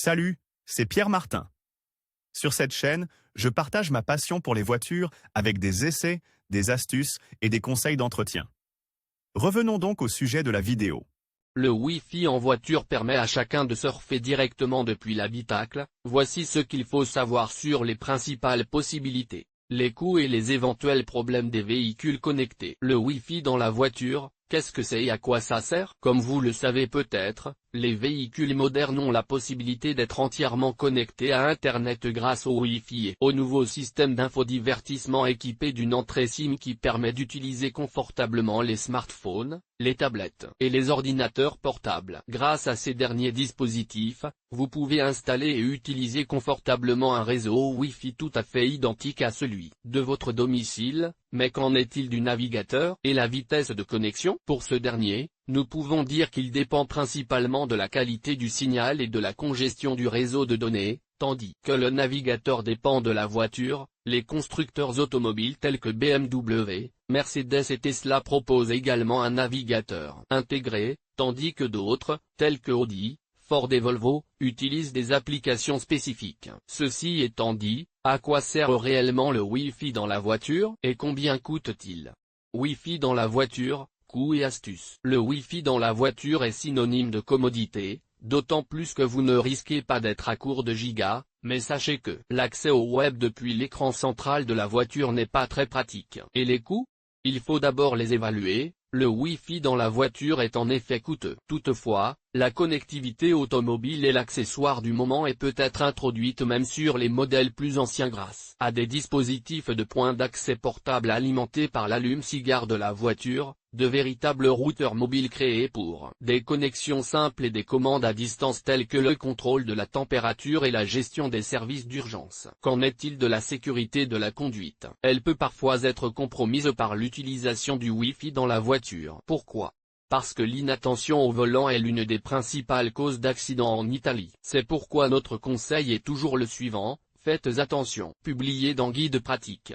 Salut, c'est Pierre Martin. Sur cette chaîne, je partage ma passion pour les voitures avec des essais, des astuces et des conseils d'entretien. Revenons donc au sujet de la vidéo. Le Wi-Fi en voiture permet à chacun de surfer directement depuis l'habitacle. Voici ce qu'il faut savoir sur les principales possibilités, les coûts et les éventuels problèmes des véhicules connectés. Le Wi-Fi dans la voiture, qu'est-ce que c'est et à quoi ça sert? Comme vous le savez peut-être, les véhicules modernes ont la possibilité d'être entièrement connectés à Internet grâce au Wi-Fi et au nouveau système d'infodivertissement équipé d'une entrée SIM qui permet d'utiliser confortablement les smartphones, les tablettes et les ordinateurs portables. Grâce à ces derniers dispositifs, vous pouvez installer et utiliser confortablement un réseau Wi-Fi tout à fait identique à celui de votre domicile. Mais qu'en est-il du navigateur et la vitesse de connexion? Pour ce dernier, nous pouvons dire qu'il dépend principalement de la qualité du signal et de la congestion du réseau de données, tandis que le navigateur dépend de la voiture. Les constructeurs automobiles tels que BMW, Mercedes et Tesla proposent également un navigateur intégré, tandis que d'autres, tels que Audi, Ford et Volvo, utilisent des applications spécifiques. Ceci étant dit, à quoi sert réellement le Wi-Fi dans la voiture et combien coûte-t-il? Wi-Fi dans la voiture, coûts et astuces. Le Wi-Fi dans la voiture est synonyme de commodité, d'autant plus que vous ne risquez pas d'être à court de gigas, mais sachez que l'accès au web depuis l'écran central de la voiture n'est pas très pratique. Et les coûts? Il faut d'abord les évaluer. Le Wi-Fi dans la voiture est en effet coûteux. Toutefois, la connectivité automobile est l'accessoire du moment et peut être introduite même sur les modèles plus anciens grâce à des dispositifs de point d'accès portables alimentés par l'allume-cigare de la voiture, de véritables routeurs mobiles créés pour des connexions simples et des commandes à distance telles que le contrôle de la température et la gestion des services d'urgence. Qu'en est-il de la sécurité de la conduite? Elle peut parfois être compromise par l'utilisation du Wi-Fi dans la voiture. Pourquoi? Parce que l'inattention au volant est l'une des principales causes d'accidents en Italie. C'est pourquoi notre conseil est toujours le suivant, faites attention. Publié dans Guide pratique.